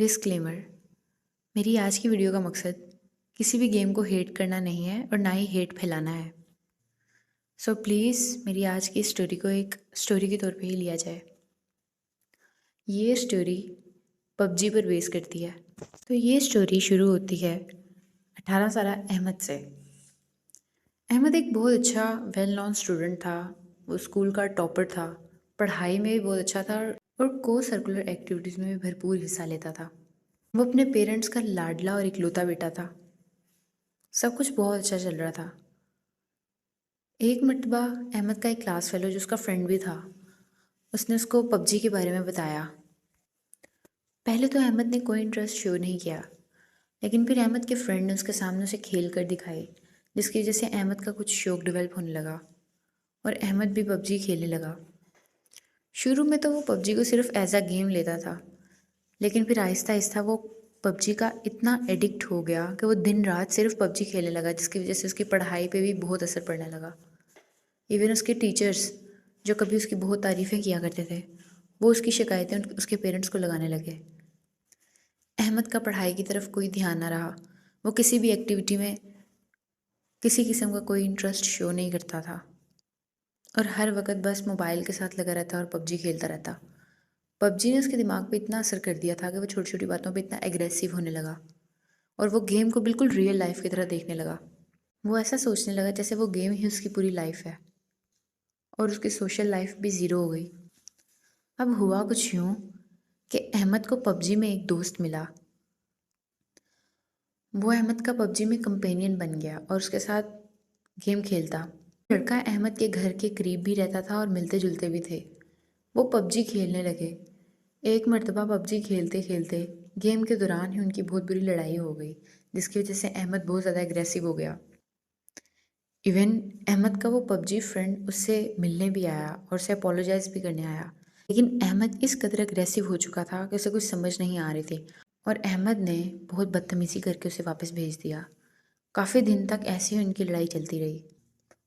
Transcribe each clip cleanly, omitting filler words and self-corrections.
Disclaimer. मेरी आज की वीडियो का मकसद किसी भी गेम को हेट करना नहीं है और ना ही हेट फैलाना है। सो प्लीज़ मेरी आज की स्टोरी को एक स्टोरी के तौर पे ही लिया जाए। ये स्टोरी पबजी पर बेस करती है। तो ये स्टोरी शुरू होती है 18 साल अहमद से। अहमद एक बहुत अच्छा वेल नोन स्टूडेंट था। वो स्कूल का टॉपर था, पढ़ाई में भी बहुत अच्छा था और को सर्कुलर एक्टिविटीज़ में भी भरपूर हिस्सा लेता था। वो अपने पेरेंट्स का लाडला और इकलौता बेटा था। सब कुछ बहुत अच्छा चल रहा था। एक मर्तबा अहमद का एक क्लास फेलो जो उसका फ्रेंड भी था, उसने उसको पबजी के बारे में बताया। पहले तो अहमद ने कोई इंटरेस्ट शो नहीं किया, लेकिन फिर अहमद के फ्रेंड ने उसके सामने उसे खेल कर दिखाई, जिसकी वजह से अहमद का कुछ शौक डेवलप होने लगा और अहमद भी पबजी खेलने लगा। शुरू में तो वो पबजी को सिर्फ एज अ गेम लेता था, लेकिन फिर आहिस्ता आहिस्ता वो पबजी का इतना एडिक्ट हो गया कि वो दिन रात सिर्फ पबजी खेलने लगा, जिसकी वजह से उसकी पढ़ाई पे भी बहुत असर पड़ने लगा। इवन उसके टीचर्स जो कभी उसकी बहुत तारीफ़ें किया करते थे, वो उसकी शिकायतें उसके पेरेंट्स को लगाने लगे। अहमद का पढ़ाई की तरफ कोई ध्यान ना रहा। वो किसी भी एक्टिविटी में किसी किस्म का कोई इंटरेस्ट शो नहीं करता था और हर वक्त बस मोबाइल के साथ लगा रहता और पबजी खेलता रहता। पबजी ने उसके दिमाग पे इतना असर कर दिया था कि वो छोटी छोटी बातों पे इतना एग्रेसिव होने लगा और वो गेम को बिल्कुल रियल लाइफ की तरह देखने लगा। वो ऐसा सोचने लगा जैसे वो गेम ही उसकी पूरी लाइफ है और उसकी सोशल लाइफ भी ज़ीरो हो गई। अब हुआ कुछ यूँ कि अहमद को पबजी में एक दोस्त मिला। वो अहमद का पबजी में कंपेनियन बन गया और उसके साथ गेम खेलता। लड़का अहमद के घर के करीब भी रहता था और मिलते जुलते भी थे। वो पबजी खेलने लगे। एक मर्तबा पबजी खेलते खेलते गेम के दौरान ही उनकी बहुत बुरी लड़ाई हो गई, जिसकी वजह से अहमद बहुत ज़्यादा एग्रेसिव हो गया। इवन अहमद का वो पबजी फ्रेंड उससे मिलने भी आया और उसे अपोलोजाइज भी करने आया, लेकिन अहमद इस कदर अग्रेसिव हो चुका था कि उसे कुछ समझ नहीं आ रही थी और अहमद ने बहुत बदतमीज़ी करके उसे वापस भेज दिया। काफ़ी दिन तक ऐसे ही उनकी लड़ाई चलती रही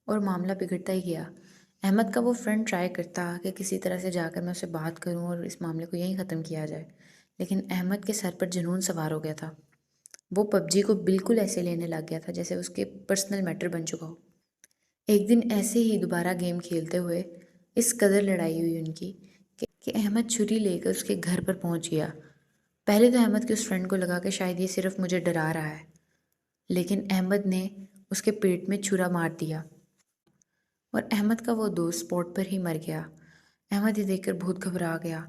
और मामला बिगड़ता ही गया। अहमद का वो फ्रेंड ट्राई करता कि किसी तरह से जाकर मैं उससे बात करूं और इस मामले को यहीं ख़त्म किया जाए, लेकिन अहमद के सर पर जुनून सवार हो गया था। वो पबजी को बिल्कुल ऐसे लेने लग गया था जैसे उसके पर्सनल मैटर बन चुका हो। एक दिन ऐसे ही दोबारा गेम खेलते हुए इस कदर लड़ाई हुई उनकी कि अहमद छुरी लेकर उसके घर पर पहुंच गया। पहले तो अहमद के उस फ्रेंड को लगा कि शायद ये सिर्फ मुझे डरा रहा है, लेकिन अहमद ने उसके पेट में छुरा मार दिया और अहमद का वो दोस्त स्पॉट पर ही मर गया। अहमद ये देखकर बहुत घबरा गया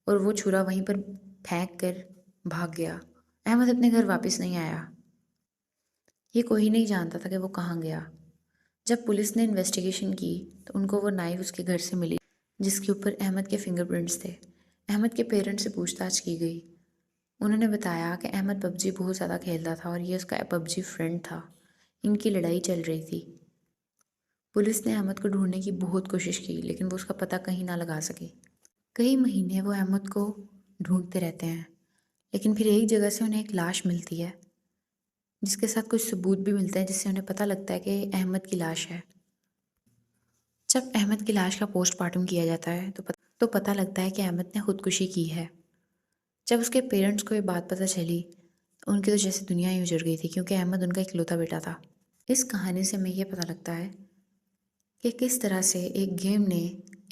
और वो छुरा वहीं पर फेंक कर भाग गया। अहमद अपने घर वापस नहीं आया। ये कोई नहीं जानता था कि वो कहाँ गया। जब पुलिस ने इन्वेस्टिगेशन की तो उनको वो नाइफ उसके घर से मिली, जिसके ऊपर अहमद के फिंगरप्रिंट्स थे। अहमद के पेरेंट्स से पूछताछ की गई। उन्होंने बताया कि अहमद पबजी बहुत ज़्यादा खेलता था और ये उसका पबजी फ्रेंड था। इनकी लड़ाई चल रही थी। पुलिस ने अहमद को ढूंढने की बहुत कोशिश की, लेकिन वो उसका पता कहीं ना लगा सकी। कई महीने वो अहमद को ढूंढते रहते हैं, लेकिन फिर एक जगह से उन्हें एक लाश मिलती है, जिसके साथ कुछ सबूत भी मिलते हैं, जिससे उन्हें पता लगता है कि अहमद की लाश है। जब अहमद की लाश का पोस्टमार्टम किया जाता है तो पता लगता है कि अहमद ने खुदकुशी की है। जब उसके पेरेंट्स को ये बात पता चली तो उनकी तो जैसे दुनिया ही उजड़ गई थी, क्योंकि अहमद उनका इकलौता बेटा था। इस कहानी से हमें ये पता लगता है कि किस तरह से एक गेम ने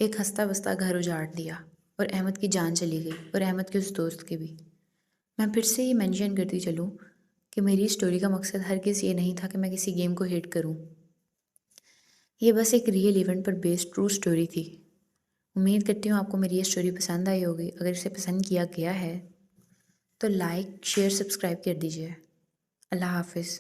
एक हंसता बसता घर उजाड़ दिया और अहमद की जान चली गई और अहमद के उस दोस्त की भी। मैं फिर से ये मेंशन करती चलूँ कि मेरी स्टोरी का मकसद हरगिज़ ये नहीं था कि मैं किसी गेम को हेट करूँ। ये बस एक रियल इवेंट पर बेस्ड ट्रू स्टोरी थी। उम्मीद करती हूँ आपको मेरी ये स्टोरी पसंद आई होगी। अगर इसे पसंद किया गया है तो लाइक शेयर सब्सक्राइब कर दीजिए। अल्लाह हाफिज़।